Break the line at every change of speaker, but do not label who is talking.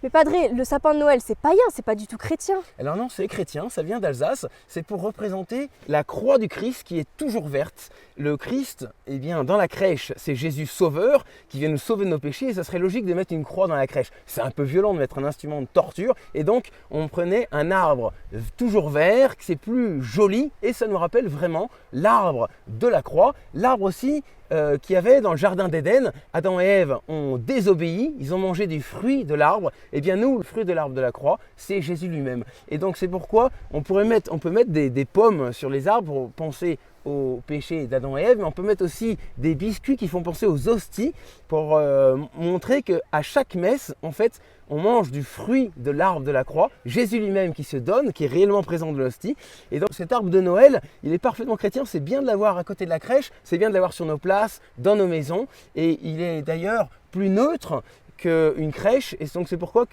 Mais Padré, le sapin de Noël, c'est païen, c'est pas du tout chrétien.
Alors non, c'est chrétien, ça vient d'Alsace. C'est pour représenter la croix du Christ qui est toujours verte. Le Christ, eh bien, dans la crèche, c'est Jésus sauveur qui vient nous sauver de nos péchés et ça serait logique de mettre une croix dans la crèche. C'est un peu violent de mettre un instrument de torture et donc on prenait un arbre toujours vert, c'est plus joli et ça nous rappelle vraiment l'arbre de la croix. L'arbre aussi qu'il y avait dans le jardin d'Éden. Adam et Ève ont désobéi, ils ont mangé du fruit de l'arbre. Et bien nous, le fruit de l'arbre de la croix, c'est Jésus lui-même. Et donc c'est pourquoi on peut mettre des pommes sur les arbres pour penser au péché d'Adam et Ève, mais on peut mettre aussi des biscuits qui font penser aux hosties pour montrer qu'à chaque messe, en fait, on mange du fruit de l'arbre de la croix, Jésus lui-même qui se donne, qui est réellement présent de l'hostie. Et donc cet arbre de Noël, il est parfaitement chrétien, c'est bien de l'avoir à côté de la crèche, c'est bien de l'avoir sur nos places, dans nos maisons, et il est d'ailleurs plus neutre qu'une crèche, et donc c'est pourquoi